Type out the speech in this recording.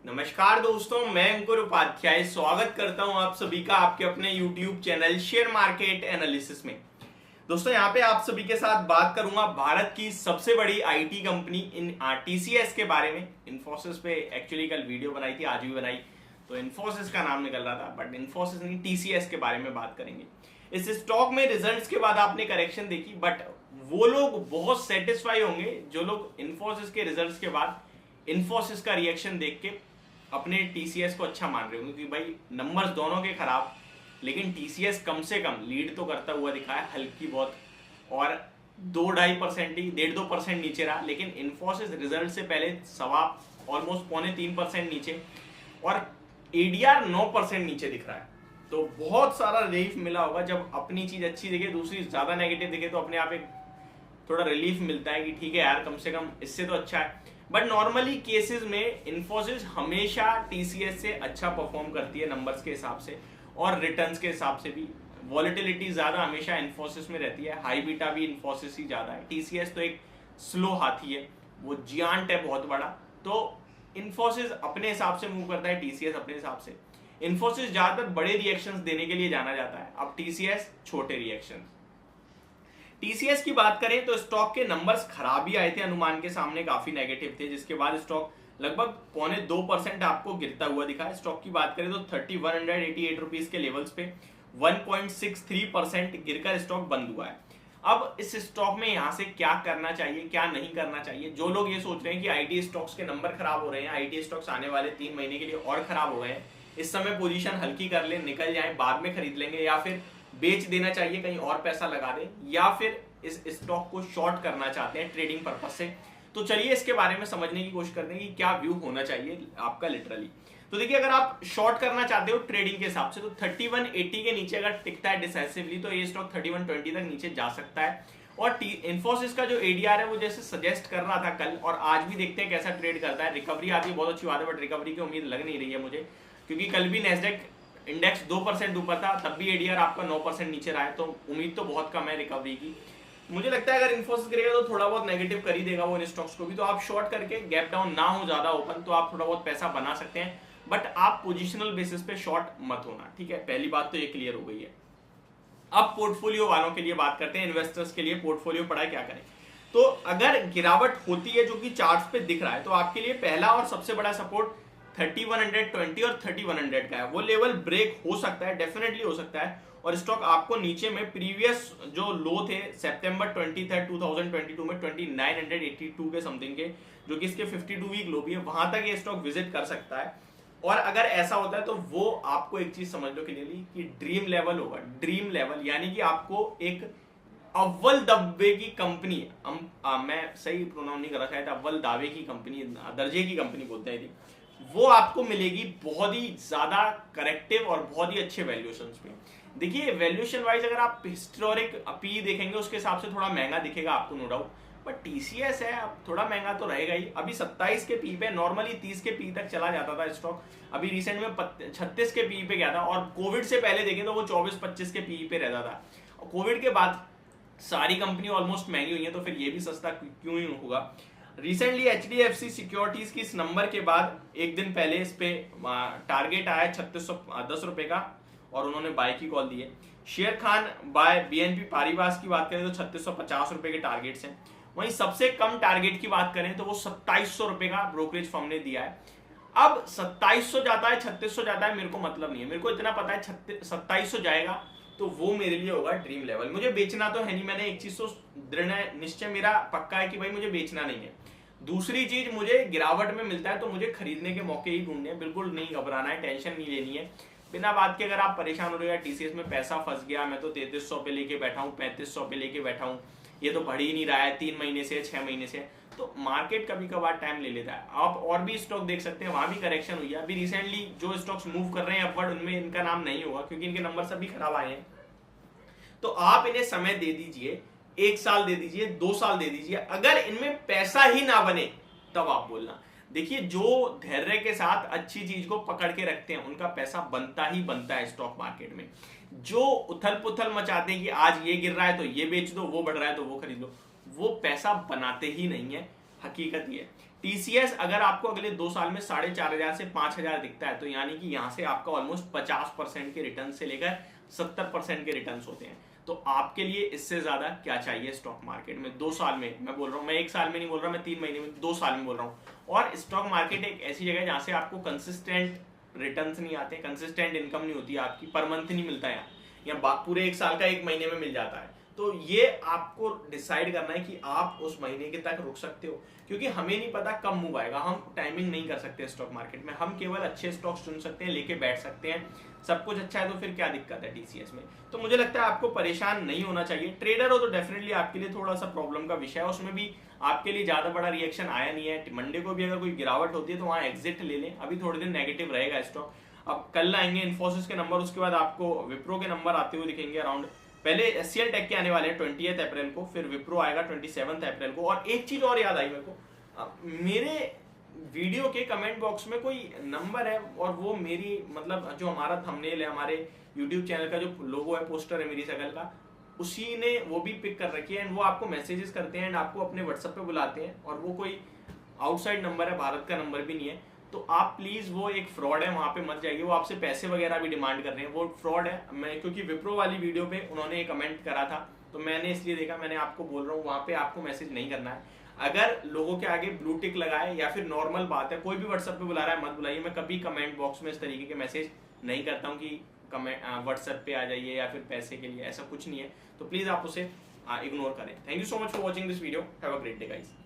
नमस्कार दोस्तों, मैं अंकुर उपाध्याय स्वागत करता हूं आप सभी का आपके अपने YouTube channel share market analysis में। दोस्तों यहाँ पे आप सभी के साथ बात करूंगा भारत की सबसे बड़ी आईटी कंपनी इन टीसीएस के बारे में। इन्फोसिस पे एक्चुअली कल वीडियो बनाई थी, आज भी बनाई, तो इन्फोसिस का नाम निकल रहा था बट इन्फोसिस नहीं, टीसीएस के बारे में बात करेंगे। इस स्टॉक में रिजल्ट्स के बाद आपने करेक्शन देखी, बट वो लोग बहुत सेटिस्फाई होंगे जो लोग इन्फोसिस के रिजल्ट्स के बाद इन्फोसिस का रिएक्शन देख के अपने टीसीएस को अच्छा मान रहे होंगे, क्योंकि भाई नंबर्स दोनों के खराब, लेकिन टीसीएस कम से कम लीड तो करता हुआ दिखा है हल्की बहुत, और 2-2.5% ही 1.5-2% नीचे रहा। लेकिन इन्फोसिस रिजल्ट से पहले सवा ऑलमोस्ट 2.25% नीचे, और एडीआर 9% नीचे दिख रहा है। तो बहुत सारा रिलीफ मिला होगा जब अपनी चीज अच्छी दिखे, दूसरी ज्यादा नेगेटिव दिखे, तो अपने आप एक थोड़ा रिलीफ मिलता है कि ठीक है यार, कम से कम इससे तो अच्छा है। बट नॉर्मली केसेस में इन्फोसिस हमेशा टीसीएस से अच्छा परफॉर्म करती है नंबर्स के हिसाब से और रिटर्न्स के हिसाब से भी। वॉलेटिलिटी ज्यादा हमेशा इन्फोसिस में रहती है, हाई बीटा भी इन्फोसिस ही ज्यादा है। टीसीएस तो एक स्लो हाथी है, वो जियांट है बहुत बड़ा, तो इन्फोसिस अपने हिसाब से मूव करता है, टीसीएस अपने हिसाब से। इन्फोसिस ज्यादातर बड़े रिएक्शंस देने के लिए जाना जाता है, अब टीसीएस छोटे रिएक्शन। टीसीएस की बात करें तो स्टॉक के नंबर्स खराब ही आए थे, अनुमान के सामने काफी नेगेटिव थे, जिसके बाद स्टॉक लगभग 2.25% आपको गिरता हुआ दिखा है। स्टॉक की बात करें तो 3188 रुपीज के लेवल्स पे 1.63% गिरकर स्टॉक बंद हुआ है। अब इस स्टॉक में यहां से क्या करना चाहिए, क्या नहीं करना चाहिए। जो लोग ये सोच रहे हैं कि आईटी स्टॉक्स के नंबर खराब हो रहे हैं, आईटी स्टॉक्स आने वाले 3 महीने के लिए और खराब हो गए हैं, इस समय पोजीशन हल्की कर ले, निकल जाए, बाद में खरीद लेंगे, या फिर बेच देना चाहिए, कहीं और पैसा लगा दे, या फिर इस स्टॉक को शॉर्ट करना चाहते हैं ट्रेडिंग पर्पस से, तो चलिए इसके बारे में समझने की कोशिश करते हैं कि क्या व्यू होना चाहिए आपका लिटरली। तो देखिए, अगर आप शॉर्ट करना चाहते हो ट्रेडिंग के हिसाब से, तो 3180 के नीचे अगर टिकता है डिसाइसिवली तो ये स्टॉक 3120 तक नीचे जा सकता है। और इन्फोसिस का जो एडीआर है वो जैसे सजेस्ट कर रहा था कल, और आज भी देखते हैं कैसा ट्रेड करता है। रिकवरी आती है बहुत अच्छी बात है, बट रिकवरी की उम्मीद लग नहीं रही है मुझे, क्योंकि कल भी नेस्डेक इंडेक्स 2% ऊपर था, तब भी एडीआर आपका 9% नीचे रहा है, तो उम्मीद तो बहुत कम है रिकवरी की। मुझे लगता है अगर इन्फोसिस गिरेगा तो थोड़ा बहुत नेगेटिव कर ही देगा वो इन स्टॉक्स को भी, तो आप शॉर्ट करके गैप डाउन ना हो ज्यादा ओपन, तो आप थोड़ा बहुत पैसा बना सकते हैं, बट आप पोजिशनल बेसिस पे शॉर्ट मत होना, ठीक है। पहली बात तो ये क्लियर हो गई है। अब पोर्टफोलियो वालों के लिए बात करते हैं, इन्वेस्टर्स के लिए पोर्टफोलियो पढ़ा क्या करें। तो अगर गिरावट होती है जो कि चार्ट्स पे दिख रहा है, तो आपके लिए पहला और सबसे बड़ा सपोर्ट 3120 और 3100 का है। वो लेवल ब्रेक हो सकता है, डेफिनेटली हो सकता है, और स्टॉक आपको नीचे में प्रीवियस जो लो थे सितंबर 23, 2022 में 2982 के समथिंग के, जो कि इसके 52 वीक लो भी है, वहां तक ये स्टॉक विजिट कर सकता है। और अगर ऐसा होता है तो वो आपको एक चीज समझ लो क्लियरली कि ड्रीम लेवल होगा। ड्रीम लेवल यानी कि आपको एक अव्वल दब्बे की कंपनी, मैं सही प्रोनाउंस नहीं कर रहा, शायद अव्वल दावे की कंपनी, दर्जे की कंपनी बोलते हैं, वो आपको मिलेगी बहुत ही ज्यादा करेक्टिव और बहुत ही अच्छे वैल्यूएशंस पे। देखिए, वैल्यूएशन वाइज अगर आप हिस्टोरिक पी देखेंगे उसके हिसाब से थोड़ा महंगा दिखेगा आपको, नो डाउट, बट टीसीएस है, अब थोड़ा महंगा तो रहेगा ही। अभी 27 के पी पे, नॉर्मली 30 के पी तक चला जाता था स्टॉक, अभी रिसेंट में 36 के पी पे गया था, और कोविड से पहले देखें तो वो 24-25 के पी पे रहता था। और कोविड के बाद सारी कंपनी ऑलमोस्ट महंगी हुई है, तो फिर ये भी सस्ता क्यों ही होगा। रिसेंटली एचडीएफसी सिक्योरिटीज की इस नंबर के बाद एक दिन पहले इस पे टारगेट आया 3610 रुपए का, और उन्होंने बाय की कॉल दी है। शेर खान बाय बीएनपी पारिवास की बात करें तो 3650 रुपए के टारगेट्स हैं। वहीं सबसे कम टारगेट की बात करें तो वो 2700 रुपए का ब्रोकरेज फर्म ने दिया है। अब 2700 जाता है, 3600 जाता है, मेरे को मतलब नहीं है, मेरे को इतना पता है 2700 जाएगा तो वो मेरे लिए होगा ड्रीम लेवल। मुझे बेचना तो है नहीं, मैंने एक चीज तो दृढ़ निश्चय मेरा पक्का है कि भाई मुझे बेचना नहीं है। दूसरी चीज, मुझे गिरावट में मिलता है तो मुझे खरीदने के मौके ही ढूंढने हैं, बिल्कुल नहीं घबराना है, टेंशन नहीं लेनी है। बिना बात के अगर आप परेशान हो रहे हो, टीसीएस में पैसा फंस गया, मैं तो 3300 पे लेके बैठा हूँ, 3500 पे लेके बैठा हूँ, ये तो बढ़ ही नहीं रहा है 3 महीने से, 6 महीने से, तो मार्केट कभी कभार टाइम ले लेता है। आप और भी स्टॉक देख सकते हैं, वहां भी करेक्शन हुई है। अभी रिसेंटली जो स्टॉक्स मूव कर रहे हैं अपवर्ड, उनमें इनका नाम नहीं होगा क्योंकि इनके नंबर सभी खराब आए हैं। तो आप इन्हें समय दे दीजिए, 1 साल दे दीजिए, 2 साल दे दीजिए, अगर इनमें पैसा ही ना बने तब आप बोलना। देखिए, जो धैर्य के साथ अच्छी चीज को पकड़ के रखते हैं उनका पैसा बनता ही बनता है स्टॉक मार्केट में। जो उथल पुथल मचाते हैं कि आज ये गिर रहा है तो ये बेच दो, वो बढ़ रहा है तो वो खरीद लो, वो पैसा बनाते ही नहीं है, हकीकत ये है। टीसीएस अगर आपको अगले 2 साल में 4,500 से 5,000 दिखता है तो यानी कि यहां से आपका ऑलमोस्ट 50% के रिटर्न से लेकर 70% के रिटर्न होते हैं। तो आपके लिए इससे ज्यादा क्या चाहिए स्टॉक मार्केट में 2 साल में? मैं बोल रहा हूं, मैं 1 साल में नहीं बोल रहा, मैं 3 महीने में, 2 साल में बोल रहा हूं। और स्टॉक मार्केट एक ऐसी जगह है जहां से आपको कंसिस्टेंट रिटर्न्स नहीं आते, कंसिस्टेंट इनकम नहीं होती आपकी, पर मंथ नहीं मिलता है या पूरे 1 साल का 1 महीने में मिल जाता है। तो ये आपको डिसाइड करना है कि आप उस महीने के तक रुक सकते हो, क्योंकि हमें नहीं पता कब मूव आएगा, हम टाइमिंग नहीं कर सकते स्टॉक मार्केट में। हम केवल अच्छे स्टॉक्स चुन सकते हैं, लेके बैठ सकते हैं। सब कुछ अच्छा है तो फिर क्या दिक्कत है टीसीएस में? तो मुझे लगता है आपको परेशान नहीं होना चाहिए। ट्रेडर हो तो डेफिनेटली आपके लिए थोड़ा सा प्रॉब्लम का विषय है, उसमें भी आपके लिए ज्यादा बड़ा रिएक्शन आया नहीं है। मंडे को भी अगर कोई गिरावट होती है तो वहां एग्जिट ले लें, अभी थोड़े दिन नेगेटिव रहेगा स्टॉक। अब कल आएंगे इन्फोसिस के नंबर, उसके बाद आपको विप्रो के नंबर आते हुए दिखेंगे अराउंड। पहले एचसीएल टेक के आने वाले हैं 20 अप्रैल को, फिर विप्रो आएगा 27 अप्रैल को। और एक चीज और याद आई मेरे को, मेरे वीडियो के कमेंट बॉक्स में कोई नंबर है और वो मेरी मतलब जो हमारा थंबनेल है, हमारे यूट्यूब चैनल का जो लोगो है, पोस्टर है मेरी शकल का, उसी ने वो भी पिक कर रखी है एंड वो आपको मैसेजेस करते हैं एंड आपको अपने व्हाट्सएप पे बुलाते हैं। और वो कोई आउटसाइड नंबर है, भारत का नंबर भी नहीं है। तो आप प्लीज, वो एक फ्रॉड है, वहां पे मत जाइए। वो आपसे पैसे वगैरह भी डिमांड कर रहे हैं, वो फ्रॉड है। मैं क्योंकि विप्रो वाली वीडियो पे उन्होंने कमेंट करा था तो मैंने इसलिए देखा, मैंने आपको बोल रहा हूँ वहां पे आपको मैसेज नहीं करना है। अगर लोगों के आगे ब्लू टिक लगाए या फिर नॉर्मल बात है, कोई भी व्हाट्सएप पे बुला रहा है मत बुलाइए। मैं कभी कमेंट बॉक्स में इस तरीके के मैसेज नहीं करता हूँ कि कमेंट व्हाट्सएप पे आ जाइए या फिर पैसे के लिए, ऐसा कुछ नहीं है। तो प्लीज आप उसे इग्नोर करें। Thank you so much for watching this video. Have a great day guys.